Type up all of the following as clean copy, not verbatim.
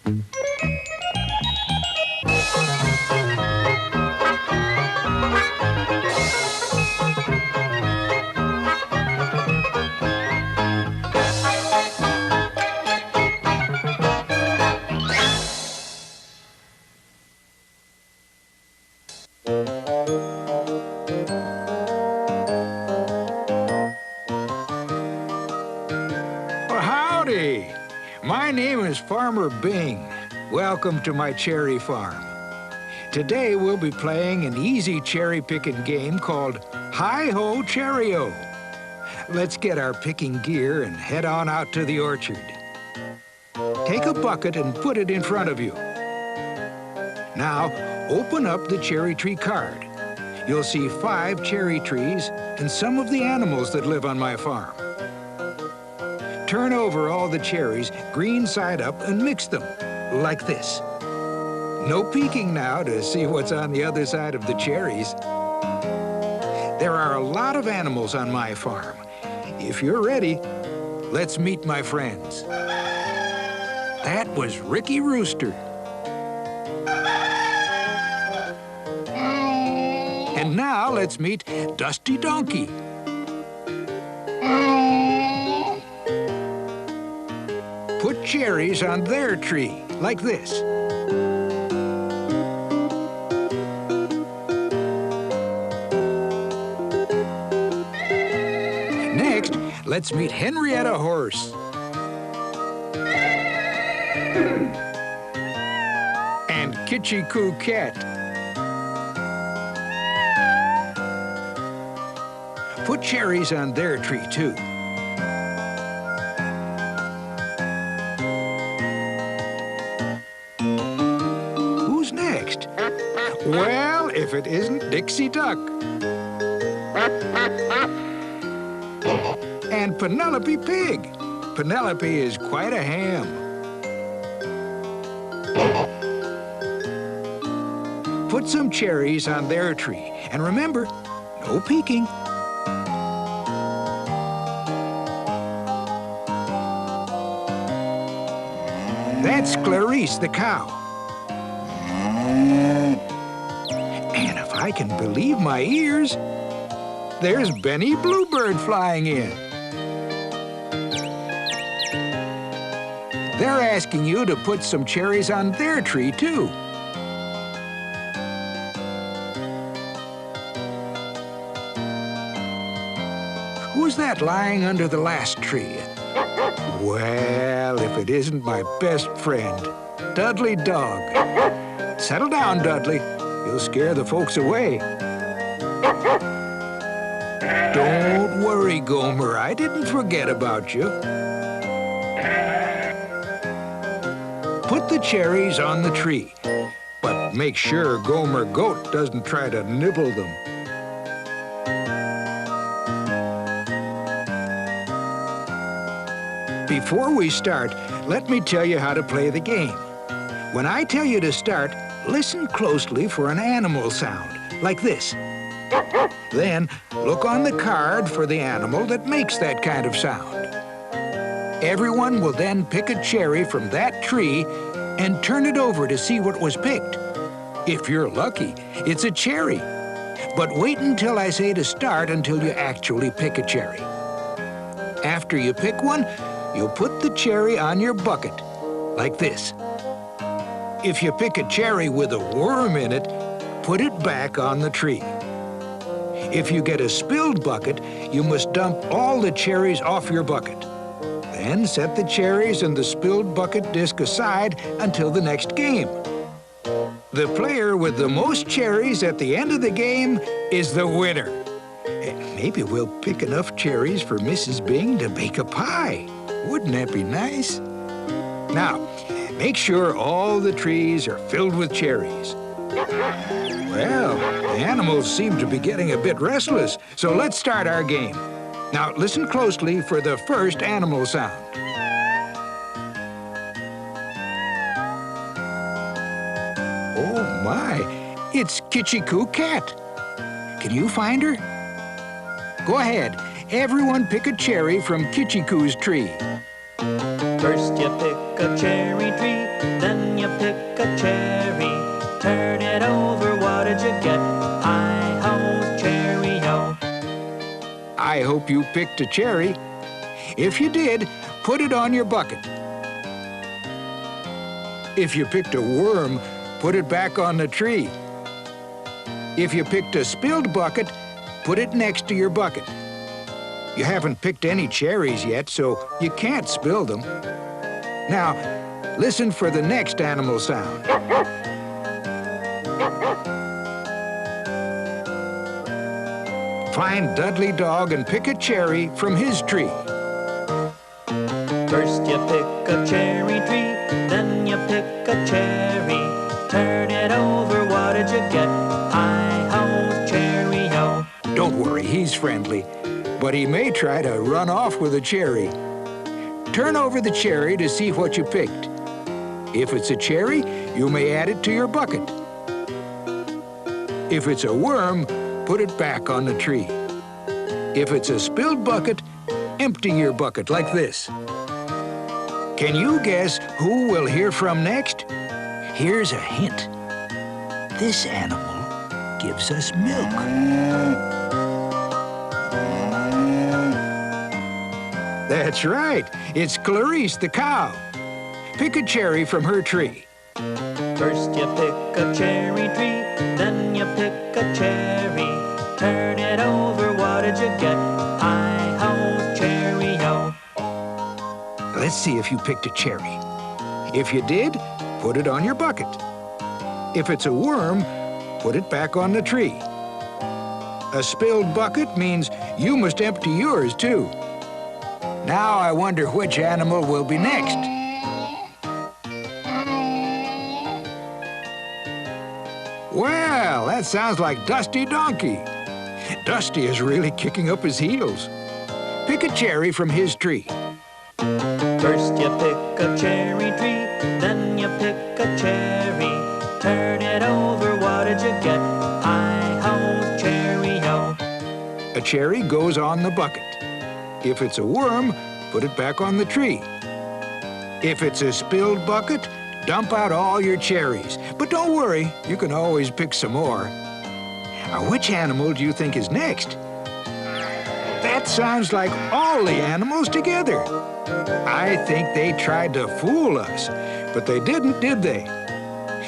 Well, howdy! My name is Farmer Bing. Welcome to my cherry farm. Today we'll be playing an easy cherry-picking game called Hi-Ho Cherry-O. Let's get our picking gear and head on out to the orchard. Take a bucket and put it in front of you. Now, open up the cherry tree card. You'll see 5 cherry trees and some of the animals that live on my farm. Turn over all the cherries green side up and mix them, like this. No peeking now to see what's on the other side of the cherries. There are a lot of animals on my farm. If you're ready, let's meet my friends. That was Ricky Rooster. And now let's meet Dusty Donkey. Put cherries on their tree, like this. Next, let's meet Henrietta Horse. And Kitchi Coo Cat. Put cherries on their tree, too. Who's next? Well, if it isn't Dixie Duck. And Penelope Pig. Penelope is quite a ham. Put some cherries on their tree. And remember, no peeking. That's Clarice the cow. And if I can believe my ears, there's Benny Bluebird flying in. They're asking you to put some cherries on their tree, too. Who's that lying under the last tree? Well, if it isn't my best friend, Dudley Dog. Settle down, Dudley. You'll scare the folks away. Don't worry, Gomer. I didn't forget about you. Put the cherries on the tree, but make sure Gomer Goat doesn't try to nibble them. Before we start, let me tell you how to play the game. When I tell you to start, listen closely for an animal sound, like this. Then, look on the card for the animal that makes that kind of sound. Everyone will then pick a cherry from that tree and turn it over to see what was picked. If you're lucky, it's a cherry. But wait until I say to start until you actually pick a cherry. After you pick one, you'll put the cherry on your bucket, like this. If you pick a cherry with a worm in it, put it back on the tree. If you get a spilled bucket, you must dump all the cherries off your bucket. Then set the cherries and the spilled bucket disc aside until the next game. The player with the most cherries at the end of the game is the winner. Maybe we'll pick enough cherries for Mrs. Bing to bake a pie. Wouldn't that be nice? Now, make sure all the trees are filled with cherries. Well, the animals seem to be getting a bit restless, so let's start our game. Now, listen closely for the first animal sound. Oh, my. It's Kitchi Coo Cat. Can you find her? Go ahead. Everyone pick a cherry from Kitchi Coo's tree. First you pick a cherry tree, then you pick a cherry. Turn it over, what did you get? Hi-ho, cherry-o. I hope you picked a cherry. If you did, put it on your bucket. If you picked a worm, put it back on the tree. If you picked a spilled bucket, put it next to your bucket. You haven't picked any cherries yet, so you can't spill them. Now, listen for the next animal sound. Find Dudley Dog and pick a cherry from his tree. First you pick a cherry tree, then you pick a cherry. Turn it over, what did you get? Hi-ho, cherry-o. Don't worry, he's friendly, but he may try to run off with a cherry. Turn over the cherry to see what you picked. If it's a cherry, you may add it to your bucket. If it's a worm, put it back on the tree. If it's a spilled bucket, empty your bucket like this. Can you guess who we'll hear from next? Here's a hint. This animal gives us milk. That's right. It's Clarice the cow. Pick a cherry from her tree. First you pick a cherry tree, then you pick a cherry. Turn it over, what did you get? Hi-ho, cherry-o. Let's see if you picked a cherry. If you did, put it on your bucket. If it's a worm, put it back on the tree. A spilled bucket means you must empty yours, too. Now I wonder which animal will be next. Well, that sounds like Dusty Donkey. Dusty is really kicking up his heels. Pick a cherry from his tree. First you pick a cherry tree, then you pick a cherry. Turn it over, what did you get? Hi-ho, cherry-o. A cherry goes on the bucket. If it's a worm, put it back on the tree. If it's a spilled bucket, dump out all your cherries. But don't worry, you can always pick some more. Now, which animal do you think is next? That sounds like all the animals together. I think they tried to fool us, but they didn't, did they?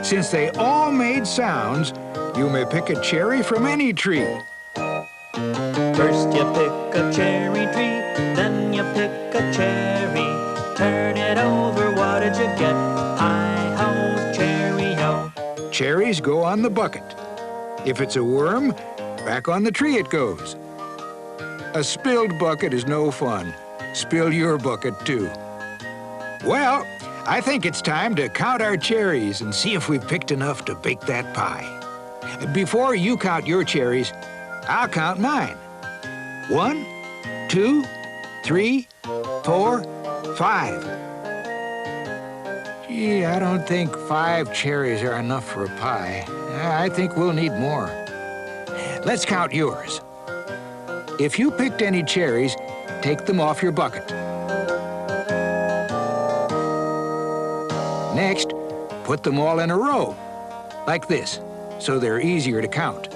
Since they all made sounds, you may pick a cherry from any tree. First you pick a cherry tree, then you pick a cherry. Turn it over, what did you get? Hi-ho, cherry-o. Cherries go on the bucket. If it's a worm, back on the tree it goes. A spilled bucket is no fun. Spill your bucket, too. Well, I think it's time to count our cherries and see if we've picked enough to bake that pie. Before you count your cherries, I'll count mine. 1, 2, 3, 4, 5. Gee, I don't think 5 cherries are enough for a pie. I think we'll need more. Let's count yours. If you picked any cherries, take them off your bucket. Next, put them all in a row, like this, so they're easier to count.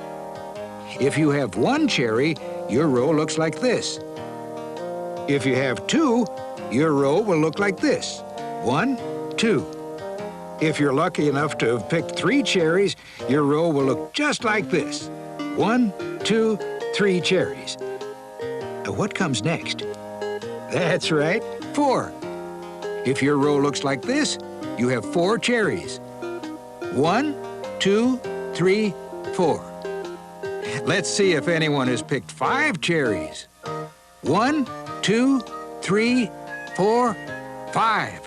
If you have 1 cherry, your row looks like this. If you have 2, your row will look like this. 1, 2. If you're lucky enough to have picked 3 cherries, your row will look just like this. 1, 2, 3 cherries. Now what comes next? That's right, 4. If your row looks like this, you have 4 cherries. 1, 2, 3, 4. Let's see if anyone has picked 5 cherries. 1, 2, 3, 4, 5.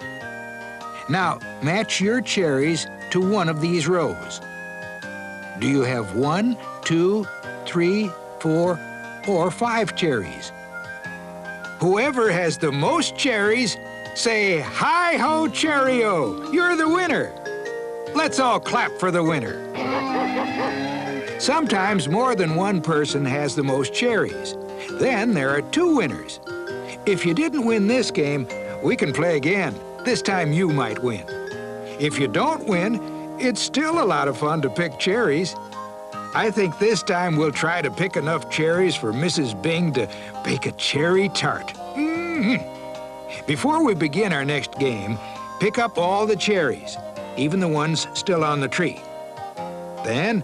Now, match your cherries to one of these rows. Do you have 1, 2, 3, 4, or 5 cherries? Whoever has the most cherries, say, hi-ho, cherry-o! You're the winner! Let's all clap for the winner. Sometimes more than one person has the most cherries. Then there are 2 winners. If you didn't win this game, we can play again. This time you might win. If you don't win, it's still a lot of fun to pick cherries. I think this time we'll try to pick enough cherries for Mrs. Bing to bake a cherry tart. Before we begin our next game, pick up all the cherries, even the ones still on the tree. Then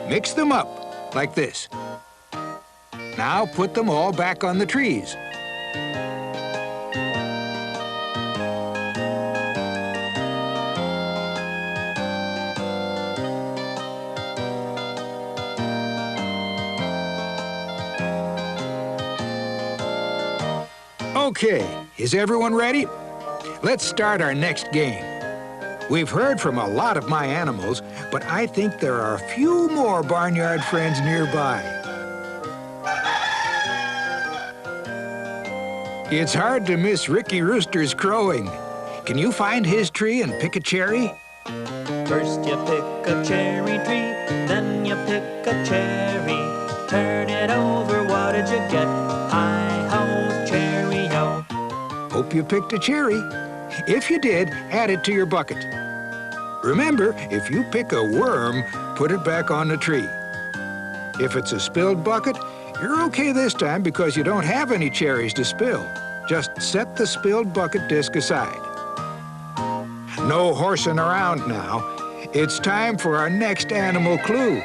mix them up like this. Now put them all back on the trees. Okay, is everyone ready? Let's start our next game. We've heard from a lot of my animals, but I think there are a few more barnyard friends nearby. It's hard to miss Ricky Rooster's crowing. Can you find his tree and pick a cherry? First you pick a cherry tree, then you pick a cherry. Turn it over, what did you get? Hi-ho, cherry-o. Hope you picked a cherry. If you did, add it to your bucket. Remember, if you pick a worm, put it back on the tree. If it's a spilled bucket, you're okay this time because you don't have any cherries to spill. Just set the spilled bucket disc aside. No horsing around now. It's time for our next animal clue.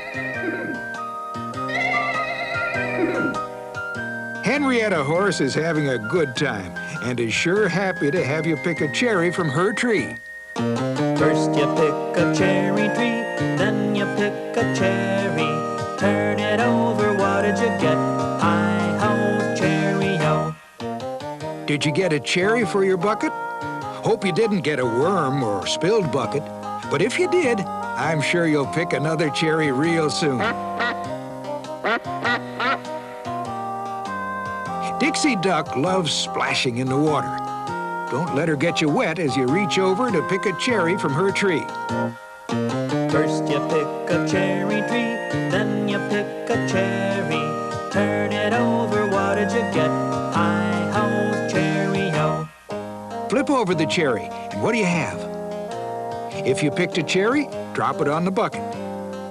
Henrietta Horse is having a good time and is sure happy to have you pick a cherry from her tree. First you pick a cherry tree, then you pick a cherry. Turn it over, what did you get? Hi-ho, cherry-o. Did you get a cherry for your bucket? Hope you didn't get a worm or spilled bucket. But if you did, I'm sure you'll pick another cherry real soon. Dixie Duck loves splashing in the water. Don't let her get you wet as you reach over to pick a cherry from her tree. First you pick a cherry tree, then you pick a cherry. Turn it over, what did you get? Hi-ho, cherry-o. Flip over the cherry, and what do you have? If you picked a cherry, drop it on the bucket.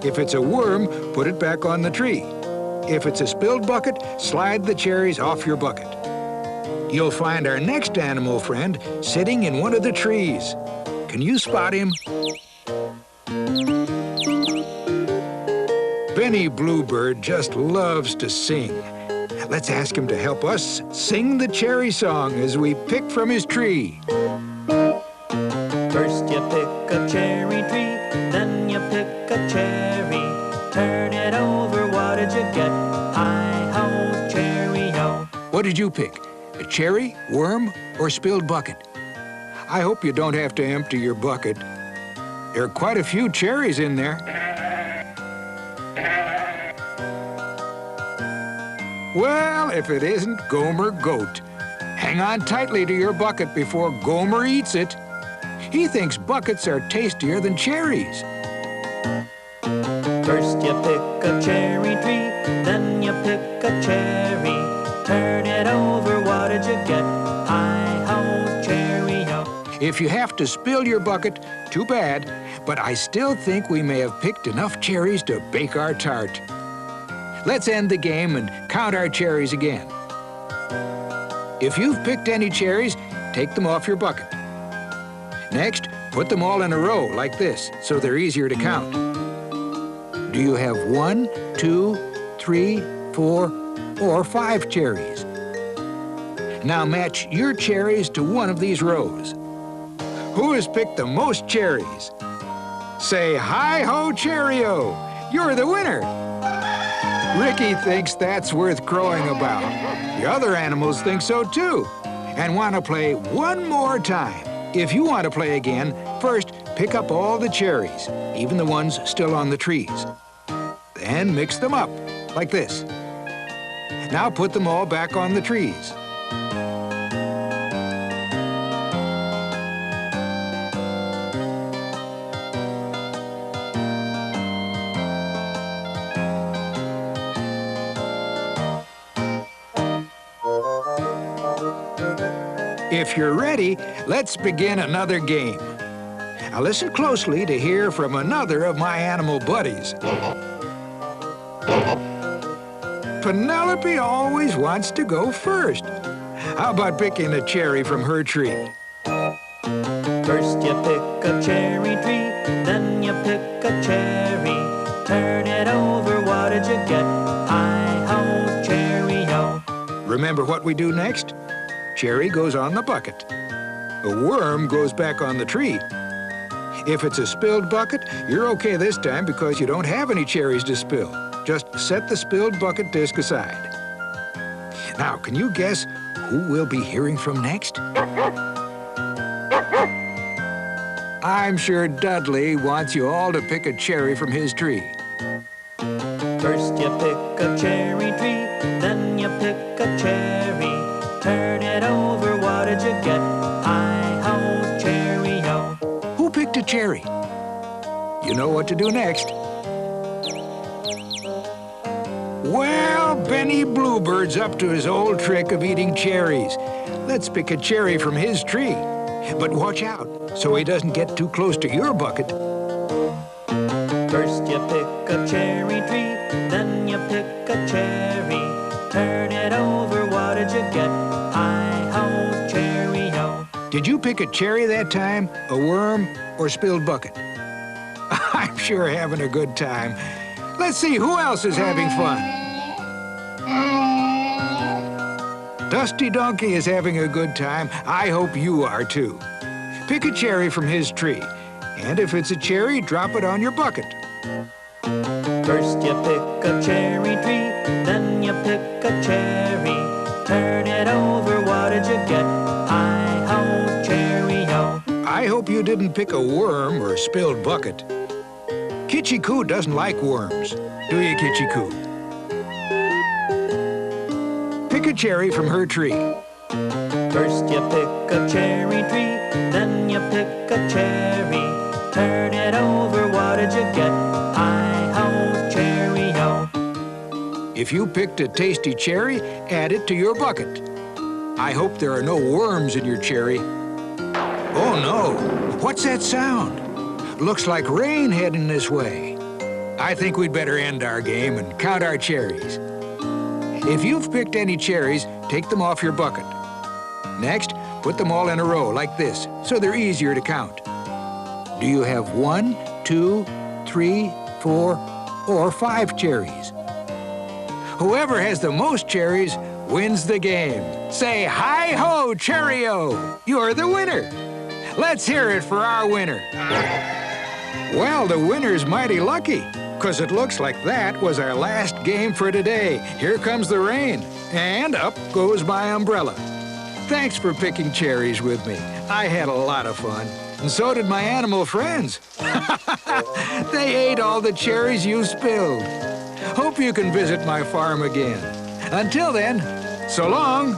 If it's a worm, put it back on the tree. If it's a spilled bucket, slide the cherries off your bucket. You'll find our next animal friend sitting in one of the trees. Can you spot him? Benny Bluebird just loves to sing. Let's ask him to help us sing the cherry song as we pick from his tree. First you pick a cherry tree, then you pick a cherry. Turn it over, what did you get? Hi-ho, cherry-o. What did you pick? A cherry, worm, or spilled bucket? I hope you don't have to empty your bucket. There are quite a few cherries in there. Well, if it isn't Gomer Goat. Hang on tightly to your bucket before Gomer eats it. He thinks buckets are tastier than cherries. First you pick a cherry tree, then you pick a cherry. Turn it over, what did you get? Hi-ho, cherry-o. If you have to spill your bucket, too bad, but I still think we may have picked enough cherries to bake our tart. Let's end the game and count our cherries again. If you've picked any cherries, take them off your bucket. Next, put them all in a row like this, so they're easier to count. Do you have 1, 2, 3, 4, or 5 cherries? Now match your cherries to one of these rows. Who has picked the most cherries? Say hi-ho, cherry-o! You're the winner! Ricky thinks that's worth crowing about. The other animals think so too, and want to play one more time. If you want to play again, first pick up all the cherries, even the ones still on the trees. Then mix them up, like this. Now put them all back on the trees. If you're ready, let's begin another game. Now listen closely to hear from another of my animal buddies. Penelope always wants to go first. How about picking a cherry from her tree? First you pick a cherry tree, then you pick a cherry. Turn it over, what did you get? Hi-ho, cherry-o. Remember what we do next? Cherry goes on the bucket. A worm goes back on the tree. If it's a spilled bucket, you're okay this time because you don't have any cherries to spill. Just set the spilled bucket disc aside. Now, can you guess who we'll be hearing from next? I'm sure Dudley wants you all to pick a cherry from his tree. First you pick a cherry tree, then you pick a cherry. Turn it over, what did you get? Hi-ho, cherry-o. Who picked a cherry? You know what to do next. Well, Benny Bluebird's up to his old trick of eating cherries. Let's pick a cherry from his tree. But watch out, so he doesn't get too close to your bucket. First you pick a cherry tree, then you pick a cherry. Turn it over, what did you get? Hi-ho, cherry-o. Did you pick a cherry that time, a worm, or spilled bucket? I'm sure having a good time. Let's see who else is having fun. Dusty Donkey is having a good time. I hope you are too. Pick a cherry from his tree. And if it's a cherry, drop it on your bucket. First you pick a cherry tree, then you pick a cherry. Turn it over, what did you get? Hi-ho, cherry-o. I hope you didn't pick a worm or spilled bucket. Kitchi-Coo doesn't like worms. Do you, Kitchi-Coo? Pick a cherry from her tree. First you pick a cherry tree, then you pick a cherry. Turn it over, what did you get? Hi-ho, cherry-o. If you picked a tasty cherry, add it to your bucket. I hope there are no worms in your cherry. Oh no, what's that sound? Looks like rain heading this way. I think we'd better end our game and count our cherries. If you've picked any cherries, take them off your bucket. Next, put them all in a row like this, so they're easier to count. Do you have 1, 2, 3, 4, or 5 cherries? Whoever has the most cherries wins the game. Say hi-ho, cherry-o! You're the winner. Let's hear it for our winner. Well, the winner's mighty lucky, 'cause it looks like that was our last game for today. Here comes the rain, and up goes my umbrella. Thanks for picking cherries with me. I had a lot of fun, and so did my animal friends. They ate all the cherries you spilled. Hope you can visit my farm again. Until then, so long.